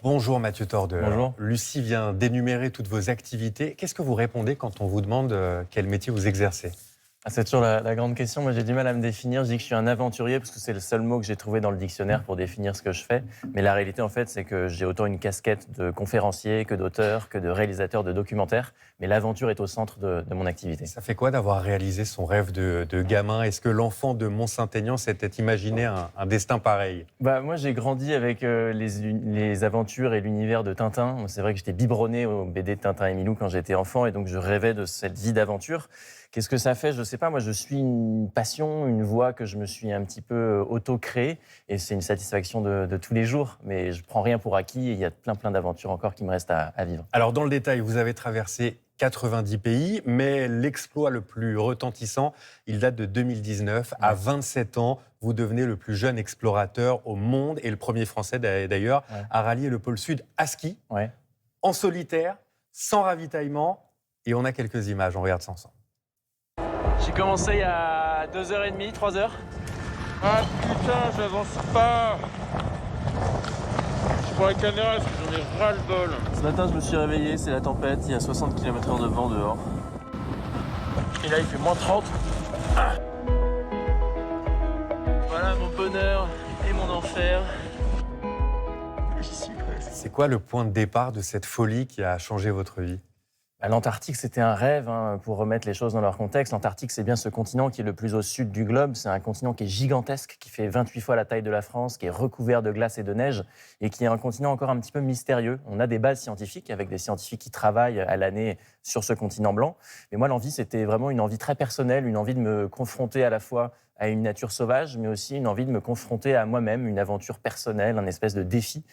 Bonjour Mathieu Tordeur. Bonjour. Lucie vient d'énumérer toutes vos activités. Qu'est-ce que vous répondez quand on vous demande quel métier vous exercez? C'est toujours la grande question. Moi, j'ai du mal à me définir. Je dis que je suis un aventurier parce que c'est le seul mot que j'ai trouvé dans le dictionnaire pour définir ce que je fais. Mais la réalité, en fait, c'est que j'ai autant une casquette de conférencier que d'auteur, que de réalisateur de documentaires. Mais l'aventure est au centre de mon activité. Ça fait quoi d'avoir réalisé son rêve de gamin? Est-ce que l'enfant de Mont-Saint-Aignan s'était imaginé un destin pareil? Moi, j'ai grandi avec les aventures et l'univers de Tintin. C'est vrai que j'étais biberonné au BD de Tintin et Milou quand j'étais enfant et donc je rêvais de cette vie d'aventure. Qu'est-ce que ça fait? Je ne sais pas. Moi, je suis une passion, une voie que je me suis un petit peu auto-créée et c'est une satisfaction de tous les jours. Mais je ne prends rien pour acquis et il y a plein d'aventures encore qui me restent à vivre. Alors dans le détail, vous avez traversé 90 pays, mais l'exploit le plus retentissant, il date de 2019. À 27 ans, vous devenez le plus jeune explorateur au monde et le premier Français d'ailleurs à rallier le pôle Sud à ski, en solitaire, sans ravitaillement. Et on a quelques images, on regarde ça ensemble. J'ai commencé il y a 2h30, 3h. Ah putain, j'avance pas. Je prends la caméra parce que j'en ai ras-le-bol. Ce matin, je me suis réveillé, c'est la tempête, il y a 60 km/h de vent dehors. Et là, il fait moins 30. Voilà mon bonheur et mon enfer. J'y suis presque. C'est quoi le point de départ de cette folie qui a changé votre vie? L'Antarctique, c'était un rêve, pour remettre les choses dans leur contexte. L'Antarctique, c'est bien ce continent qui est le plus au sud du globe. C'est un continent qui est gigantesque, qui fait 28 fois la taille de la France, qui est recouvert de glace et de neige, et qui est un continent encore un petit peu mystérieux. On a des bases scientifiques, avec des scientifiques qui travaillent à l'année sur ce continent blanc. Mais moi, l'envie, c'était vraiment une envie très personnelle, une envie de me confronter à la fois à une nature sauvage, mais aussi une envie de me confronter à moi-même, une aventure personnelle, un espèce de défi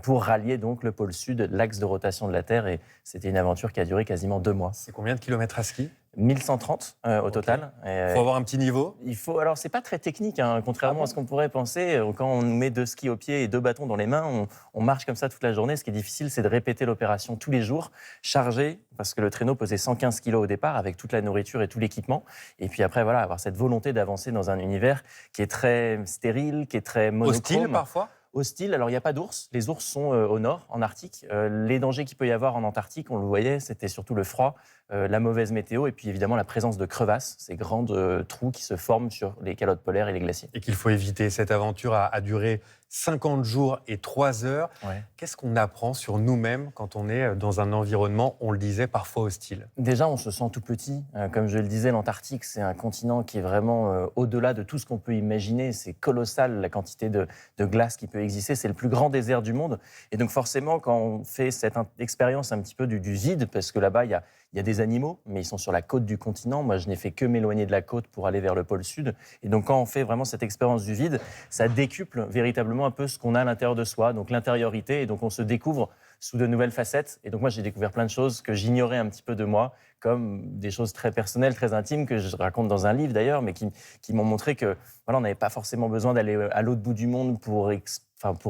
pour rallier donc le pôle sud, l'axe de rotation de la Terre. Et c'était une aventure qui a duré quasiment 2 mois. C'est combien de kilomètres à ski? 1130 au total. Il faut avoir un petit niveau? Alors, c'est pas très technique, contrairement à ce qu'on pourrait penser. Quand on nous met 2 skis aux pieds et 2 bâtons dans les mains, on marche comme ça toute la journée. Ce qui est difficile, c'est de répéter l'opération tous les jours, chargé, parce que le traîneau pesait 115 kilos au départ, avec toute la nourriture et tout l'équipement. Et puis après, voilà, avoir cette volonté d'avancer dans un univers qui est très stérile, qui est très monochrome. Hostile parfois? Hostile, alors il n'y a pas d'ours. Les ours sont au nord, en Arctique. Les dangers qu'il peut y avoir en Antarctique, on le voyait, c'était surtout le froid, la mauvaise météo et puis évidemment la présence de crevasses, ces grandes trous qui se forment sur les calottes polaires et les glaciers. Et qu'il faut éviter. Cette aventure a duré 50 jours et 3 heures. Qu'est-ce qu'on apprend sur nous-mêmes quand on est dans un environnement, on le disait, parfois hostile? Déjà, on se sent tout petit. Comme je le disais, l'Antarctique, c'est un continent qui est vraiment au-delà de tout ce qu'on peut imaginer. C'est colossal, la quantité de glace qui peut exister. C'est le plus grand désert du monde. Et donc forcément, quand on fait cette expérience un petit peu du vide, parce que là-bas, il y a des animaux, mais ils sont sur la côte du continent. Moi, je n'ai fait que m'éloigner de la côte pour aller vers le pôle sud. Et donc, quand on fait vraiment cette expérience du vide, ça décuple véritablement un peu ce qu'on a à l'intérieur de soi, donc l'intériorité. Et donc, on se découvre sous de nouvelles facettes. Et donc, moi, j'ai découvert plein de choses que j'ignorais un petit peu de moi, comme des choses très personnelles, très intimes, que je raconte dans un livre d'ailleurs, mais qui m'ont montré que voilà, on n'avait pas forcément besoin d'aller à l'autre bout du monde pour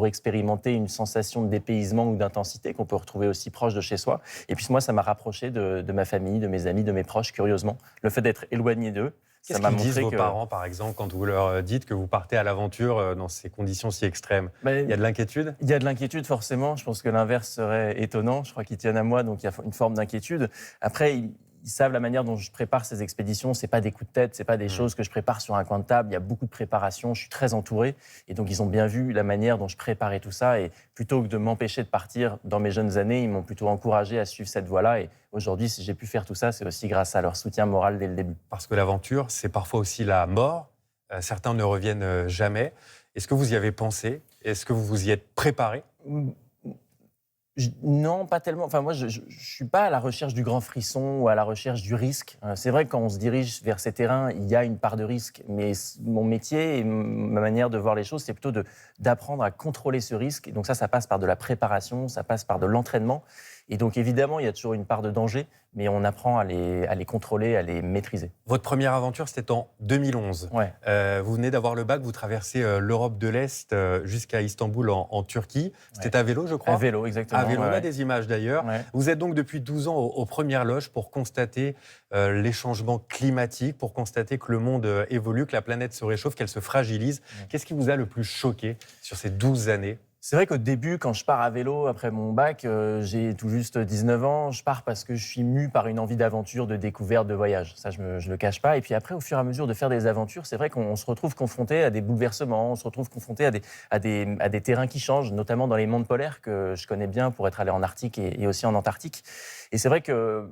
expérimenter une sensation de dépaysement ou d'intensité qu'on peut retrouver aussi proche de chez soi. Et puis moi, ça m'a rapproché de ma famille, de mes amis, de mes proches, curieusement. Le fait d'être éloigné d'eux, qu'est-ce qu'ils disent vos parents, par exemple, quand vous leur dites que vous partez à l'aventure dans ces conditions si extrêmes? Il y a de l'inquiétude? Il y a de l'inquiétude, forcément. Je pense que l'inverse serait étonnant. Je crois qu'ils tiennent à moi, donc il y a une forme d'inquiétude. Après, ils savent la manière dont je prépare ces expéditions. C'est pas des coups de tête, c'est pas des choses que je prépare sur un coin de table. Il y a beaucoup de préparation, je suis très entouré. Et donc, ils ont bien vu la manière dont je préparais tout ça. Et plutôt que de m'empêcher de partir dans mes jeunes années, ils m'ont plutôt encouragé à suivre cette voie-là. Et aujourd'hui, si j'ai pu faire tout ça, c'est aussi grâce à leur soutien moral dès le début. Parce que l'aventure, c'est parfois aussi la mort. Certains ne reviennent jamais. Est-ce que vous y avez pensé? Est-ce que vous vous y êtes préparé? Non, pas tellement. Enfin, moi, je ne suis pas à la recherche du grand frisson ou à la recherche du risque. C'est vrai que quand on se dirige vers ces terrains, il y a une part de risque. Mais mon métier et ma manière de voir les choses, c'est plutôt d'apprendre à contrôler ce risque. Et donc ça passe par de la préparation, ça passe par de l'entraînement. Et donc, évidemment, il y a toujours une part de danger, mais on apprend à les contrôler, à les maîtriser. Votre première aventure, c'était en 2011. Vous venez d'avoir le bac, vous traversez l'Europe de l'Est jusqu'à Istanbul en Turquie. C'était à vélo, je crois? À vélo, exactement. À vélo, on a des images d'ailleurs. Vous êtes donc depuis 12 ans aux premières loges pour constater les changements climatiques, pour constater que le monde évolue, que la planète se réchauffe, qu'elle se fragilise. Qu'est-ce qui vous a le plus choqué sur ces 12 années? C'est vrai qu'au début, quand je pars à vélo après mon bac, j'ai tout juste 19 ans, je pars parce que je suis mu par une envie d'aventure, de découverte, de voyage. Ça, je le cache pas. Et puis après, au fur et à mesure de faire des aventures, c'est vrai qu'on se retrouve confronté à des bouleversements, on se retrouve confronté à des terrains qui changent, notamment dans les mondes polaires que je connais bien pour être allé en Arctique et aussi en Antarctique. Et c'est vrai que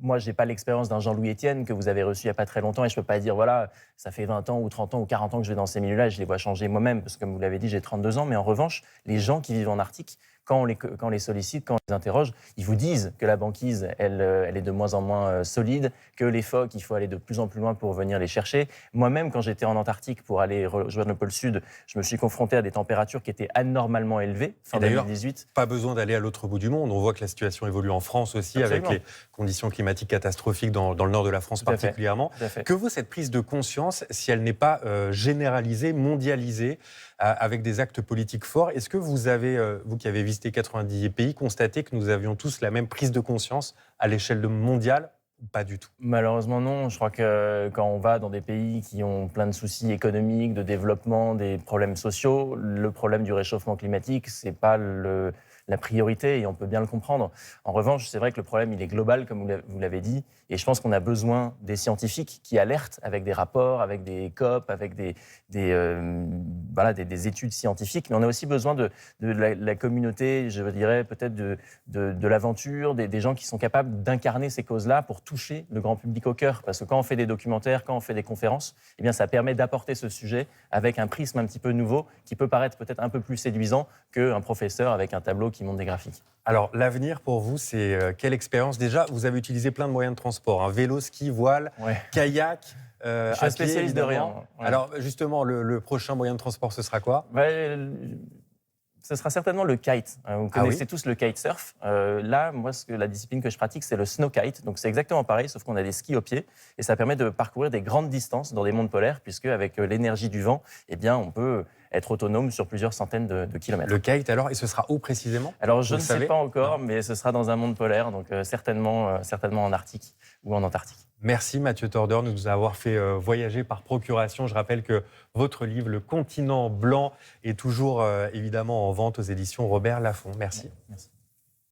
moi, je n'ai pas l'expérience d'un Jean-Louis Etienne que vous avez reçu il n'y a pas très longtemps et je ne peux pas dire, voilà, ça fait 20 ans ou 30 ans ou 40 ans que je vais dans ces milieux-là et je les vois changer moi-même parce que, comme vous l'avez dit, j'ai 32 ans. Mais en revanche, les gens qui vivent en Arctique, quand on les sollicite, quand on les interroge, ils vous disent que la banquise, elle est de moins en moins solide, que les phoques, il faut aller de plus en plus loin pour venir les chercher. Moi-même, quand j'étais en Antarctique pour aller rejoindre le pôle Sud, je me suis confronté à des températures qui étaient anormalement élevées, fin 2018. Pas besoin d'aller à l'autre bout du monde. On voit que la situation évolue en France aussi, Absolument. avec les conditions climatiques catastrophiques dans le nord de la France Tout à fait. particulièrement. Tout à fait. Que vaut cette prise de conscience si elle n'est pas généralisée, mondialisée, avec des actes politiques forts? Est-ce que vous avez, vous qui avez visité 90 pays, constaté que nous avions tous la même prise de conscience à l'échelle mondiale? Pas du tout. Malheureusement, non. Je crois que quand on va dans des pays qui ont plein de soucis économiques, de développement, des problèmes sociaux, le problème du réchauffement climatique, c'est pas la priorité et on peut bien le comprendre. En revanche, c'est vrai que le problème, il est global, comme vous l'avez dit, et je pense qu'on a besoin des scientifiques qui alertent avec des rapports, avec des COP, avec des études scientifiques, mais on a aussi besoin de la communauté, je dirais peut-être de l'aventure, des gens qui sont capables d'incarner ces causes-là pour toucher le grand public au cœur. Parce que quand on fait des documentaires, quand on fait des conférences, eh bien, ça permet d'apporter ce sujet avec un prisme un petit peu nouveau qui peut paraître peut-être un peu plus séduisant qu'un professeur avec un tableau qui montre des graphiques. Alors, l'avenir pour vous, c'est quelle expérience? Déjà, vous avez utilisé plein de moyens de transport, hein, vélo, ski, voile, kayak, je suis un spécialiste de rien. Ouais. Alors, justement, le prochain moyen de transport, ce sera quoi? Ce sera certainement le kite. Vous connaissez tous le kitesurf. Là, moi, la discipline que je pratique, c'est le snow kite. Donc, c'est exactement pareil, sauf qu'on a des skis au pied. Et ça permet de parcourir des grandes distances dans des mondes polaires, puisque avec l'énergie du vent, eh bien, on peut être autonome sur plusieurs centaines de kilomètres. Le kite, alors, et ce sera où précisément? Alors, je ne sais pas encore, mais ce sera dans un monde polaire, donc certainement en Arctique ou en Antarctique. Merci Mathieu Torder de nous avoir fait voyager par procuration. Je rappelle que votre livre, Le Continent blanc, est toujours évidemment en vente aux éditions Robert Laffont. Merci. Merci.